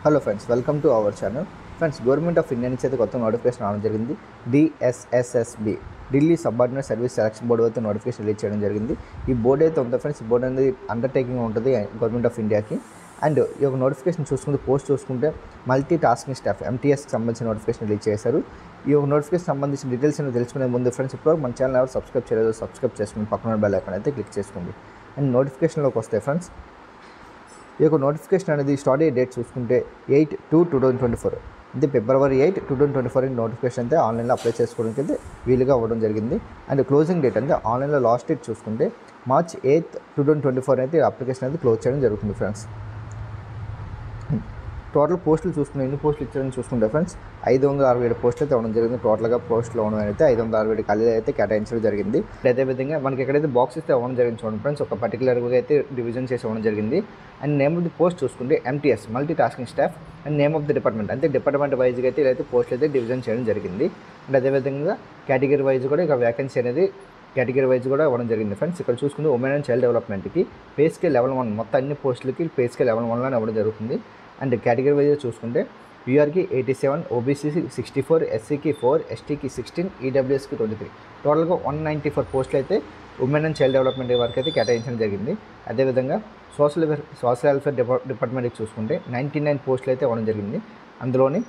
Hello friends, welcome to our channel. Friends, government of India నుంచి అయితే కొత్త notification రావడం జరిగింది. DSSSB, Delhi subordinate service selection board అయితే నోటిఫికేషన్ రిలీజ్ చేయడం జరిగింది. ఈ బోర్డు అయితే ఉందో ఫ్రెండ్స్, ఈ బోర్డు అనేది అండర్టేకింగ్ ఉంటుంది గవర్నమెంట్ ఆఫ్ ఇండియాకి. అండ్ ఈ యొక్క నోటిఫికేషన్ చూసుకుంటే పోస్ట్ చూసుకుంటే మల్టీ టాస్కింగ్ స్టాఫ్ MTSకి సంబంధించిన నోటిఫికేషన్ రిలీజ్ చేశారు. ఈ యొక్క నోటిఫికేషన్ సంబంధించిన డీటెయిల్స్ అని తెలుసుకునే ముందు ఫ్రెండ్స్, ఇప్పుడు మన ఛానల్ ఎవరు సబ్స్క్రైబ్ చేయలేదు, సబ్స్క్రైబ్ చేసుకుని పక్కన బెల్ ఐకాన్ అయితే క్లిక్ చేసుకోండి. అండ్ నోటిఫికేషన్లోకి వస్తే ఫ్రెండ్స్, ఈ యొక్క నోటిఫికేషన్ అనేది స్టార్ట్ అయ్యే డేట్ చూసుకుంటే 8/2/2024, అంటే February 8, 2024 నోటిఫికేషన్ అయితే ఆన్లైన్లో అప్లై చేసుకోవడానికి అయితే వీలుగా అవ్వడం జరిగింది. అండ్ క్లోజింగ్ డేట్ అంటే ఆన్లైన్లో లాస్ట్ డేట్ చూసుకుంటే March 8, 2024 అయితే అప్లికేషన్ అయితే క్లోజ్ చేయడం జరుగుతుంది ఫ్రెండ్స్. టోటల్ పోస్టులు చూసుకుని ఎన్ని పోస్టులు ఇచ్చారని చూసుకుంటే ఫ్రెండ్స్, 567 పోస్టులు అయితే ఇవ్వడం జరిగింది. టోటల్గా పోస్టులు ఇవ్వడం అయితే 567 ఖాళీలు అయితే కేటాయించడం జరిగింది. అదేవిధంగా మనకి ఎక్కడైతే బాక్స్ ఇస్తే ఇవ్వడం జరిగింది చూడండి ఫ్రెండ్స్, ఒక పర్టికులర్గా అయితే డివిజన్ చేసి ఇవ్వడం జరిగింది. And name of the post చూసుకుంటే MTS multi tasking staff and name of the department, అంటే డిపార్ట్మెంట్ వైజ్గా అయితే ఇదైతే పోస్టులు అయితే డివిజన్ చేయడం జరిగింది. అండ్ అదేవిధంగా కేటగిరీ వైజ్ కూడా ఇక వ్యాకెన్సీ అనేది కేటగిరీ వైజ్ కూడా ఇవ్వడం జరిగింది ఫ్రెండ్స్. ఇక్కడ చూసుకుంటే ఉమెన్ అండ్ చైల్డ్ డెవలప్మెంట్కి పే స్కేల్ లెవెల్ 1, మొత్తం అన్ని పోస్టులకి పే స్కేల్ లెవెల్ 1లోనే ఇవ్వడం జరుగుతుంది. అండ్ కేటగిరీ వైజ్ చూసుకుంటే యూఆర్కి 87, ఓబీసీకి 64, ఎస్సీకి 4, ఎస్టీకి 16, ఈడబ్ల్యూఎస్కి 23, టోటల్గా 194 పోస్టులు అయితే ఉమెన్ అండ్ చైల్డ్ డెవలప్మెంట్ వరకు అయితే కేటాయించడం జరిగింది. అదేవిధంగా సోషల్ వెల్ఫేర్ డిపార్ట్మెంట్కి చూసుకుంటే 99 పోస్టులు అయితే ఇవ్వడం జరిగింది. అందులోని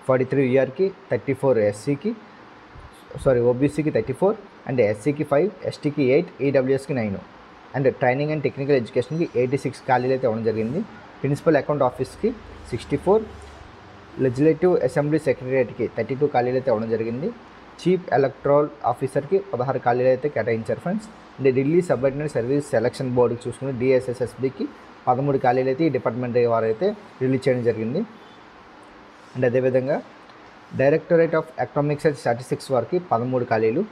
43 యూఆర్కి, 34 ఓబీసీకి 34, అండ్ ఎస్సీకి 5, ఎస్టీకి 8, ఈడబ్ల్యూఎస్కి 9, అండ్ ట్రైనింగ్ అండ్ టెక్నికల్ ఎడ్యుకేషన్కి 86 ఖాళీలు అయితే ఇవ్వడం జరిగింది. ప్రిన్సిపల్ అకౌంట్ ఆఫీస్కి 64, లెజిస్లేటివ్ అసెంబ్లీ సెక్రటరియట్కి 32 ఖాళీలు అయితే ఇవ్వడం జరిగింది. చీఫ్ ఎలక్టరల్ ఆఫీసర్కి 16 ఖాళీలు అయితే కేటాయించారు ఫ్రెండ్స్. అంటే ఢిల్లీ సబార్డినేట్ సర్వీస్ సెలక్షన్ బోర్డుకి చూసుకుని DSSSBకి 13 ఖాళీలు అయితే ఈ డిపార్ట్మెంట్ వారు అయితే రిలీజ్ చేయడం జరిగింది. అండ్ అదేవిధంగా directorate of economics and statistics వారికి 13 ఖాళీలు,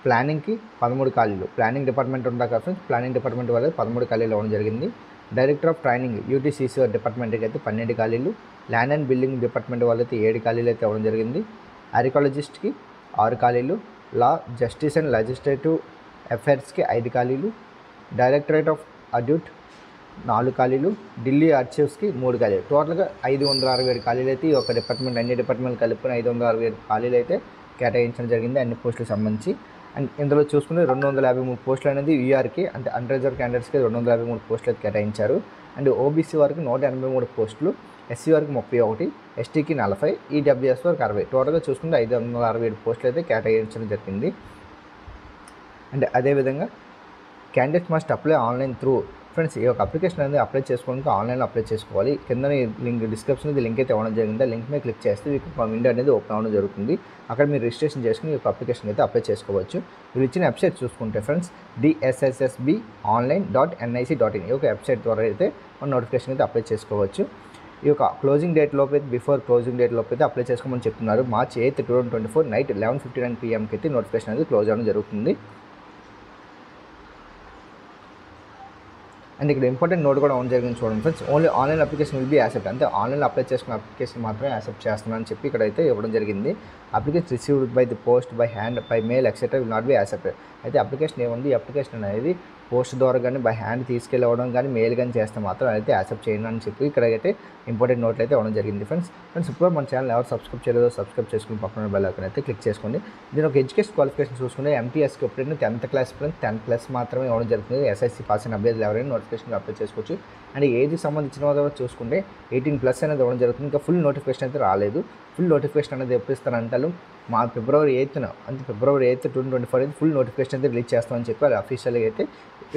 ప్లానింగ్కి 13 ఖాళీలు, ప్లానింగ్ డిపార్ట్మెంట్ ఉందా ఫ్రెండ్స్, ప్లానింగ్ డిపార్ట్మెంట్ వాళ్ళకి 13 ఖాళీలు ఇవ్వడం జరిగింది. డైరెక్టర్ ఆఫ్ ట్రైనింగ్ UTCCR డిపార్ట్మెంట్కి అయితే 12 ఖాళీలు, ల్యాండ్ అండ్ బిల్డింగ్ డిపార్ట్మెంట్ వాళ్ళైతే 7 ఖాళీలు అయితే ఇవ్వడం జరిగింది. ఆర్కియాలజిస్ట్కి 6 ఖాళీలు, లా, జస్టిస్ అండ్ లెజిస్లేటివ్ అఫైర్స్కి 5 ఖాళీలు, డైరెక్టరేట్ ఆఫ్ ఆడిట్ 4 ఖాళీలు, ఢిల్లీ ఆర్చివ్స్కి 3 ఖాళీలు, టోటల్గా 567 ఖాళీలు అయితే ఈ యొక్క డిపార్ట్మెంట్ అన్ని డిపార్ట్మెంట్లు కలుపుకొని 567 ఖాళీలు అయితే కేటాయించడం జరిగింది అన్ని పోస్టులకు సంబంధించి. అండ్ ఇందులో చూసుకుంటే 253 పోస్టులు అనేది యూఆర్కి, అంటే అన్రిజర్వ్ క్యాండిడేట్స్కి 253 పోస్టులు అయితే కేటాయించారు. అండ్ ఓబీసీ వారికి 183 పోస్టులు, ఎస్సీ వారికి 31, ఎస్టీకి 40, ఈడబ్ల్యూఎస్ వారికి 60, టోటల్గా చూసుకుంటే 567 పోస్టులు అయితే కేటాయించడం జరిగింది. అండ్ అదేవిధంగా candidates must apply online through friends, ఈ యొక్క అప్లికేషన్ అనేది అప్లై చేసుకోవడానికి ఆన్లైన్లో అప్లై చేసుకోవాలి. కింద లింక్ డిస్క్రిప్షన్ లింక్ అయితే ఇవ్వడం జరిగింది. లింక్ మీద క్లిక్ చేస్తే మీకు విండో అనేది ఓపెన్ అవ్వడం జరుగుతుంది. అక్కడ మీరు రిజిస్ట్రేషన్ చేసుకుని ఈ యొక్క అప్లికేషన్ అయితే అప్లై చేసుకోవచ్చు. మీరు ఇచ్చిన వెబ్సైట్ చూసుకుంటే ఫ్రెండ్స్, DSSSBonline.nic.in, ఈ యొక్క వెబ్సైట్ ద్వారా అయితే మన నోటిఫికేషన్ అయితే అప్లై చేసుకోవచ్చు. ఈ యొక్క క్లోజింగ్ డేట్ లోపు అయితే బిఫోర్ క్లోజింగ్ డేట్ లోపు అయితే అప్లై చేసుకోమని చెప్తున్నారు. March 8, 2024 నైట్ 11:59 PM అయితే నోటిఫికేషన్ అనేది క్లోజ్ అవ్వడం జరుగుతుంది. అండ్ ఇక్కడ ఇంపార్టెంట్ నోట్ కూడా ఆన్ జరిగింది చూడండి friends, only online application will be accept, అంటే ఆన్లైన్లో అప్లై చేసుకున్న అప్లికేషన్ మాత్రమే యాక్సెప్ట్ చేస్తున్నాను అని చెప్పి ఇక్కడైతే ఇవ్వడం జరిగింది. Application received by the post, by hand, by mail etcetera will not be accepted. అయితే అప్లికేషన్ ఏముంది, ఈ అప్లికేషన్ అనేది పోస్ట్ ద్వారా కానీ బై హ్యాండ్ తీసుకెళ్ళవడం కానీ మెయిల్ కానీ చేస్తే మాత్రం అయితే యాక్సెప్ట్ చేయను అని చెప్పి ఇక్కడైతే ఇంపార్టెంట్ నోట్లు అయితే ఇవ్వడం జరిగింది ఫ్రెండ్స్. ఇప్పుడు మన ఛానల్ ఎవరు సబ్స్క్రైబ్ చేయలేదో సబ్స్క్రైబ్ చేసుకుని పక్కన బెల్ ఐకాన్ అయితే క్లిక్ చేసుకోండి. దీని ఒక ఎడ్యుకేషన్ క్వాలిఫికేషన్ చూసుకుంటే MTSకి ఎప్పుడైనా 10th క్లాస్ 10+ మాత్రమే ఇవ్వడం జరుగుతుంది. SSC పాస్ అయిన అభ్యర్థులు ఎవరైనా నోటిఫికేషన్ అప్లై చేసుకోవచ్చు. అండ్ ఏజ్కి సంబంధించిన వాళ్ళు చూసుకుంటే 18+ అనేది ఇవ్వడం జరుగుతుంది. ఇంకా ఫుల్ నోటిఫికేషన్ అయితే రాలేదు. ఫుల్ నోటిఫికేషన్ అనేది ఎప్పుడు ఇస్తారంటారు, February 8న, అంటే February 8, 2024 అయితే ఫుల్ నోటిఫికేషన్ అయితే రిలీజ్ చేస్తామని చెప్పి అది అఫీషియల్గా అయితే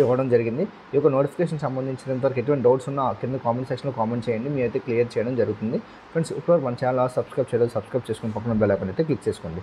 ఇవ్వడం జరిగింది. ఈ యొక్క నోటిఫికేషన్ సంబంధించినంతవరకు ఎటువంటి డౌట్స్ ఉన్నా కింద కామెంట్ సెక్షన్లో కామెంట్ చేయండి, మీ అయితే క్లియర్ చేయడం జరుగుతుంది ఫ్రెండ్స్. ఇప్పుడు మన ఛానల్ సబ్స్క్రైబ్ చేసుకుని పక్కన బెల్ ఐకాన్ అయితే క్లిక్ చేసుకోండి.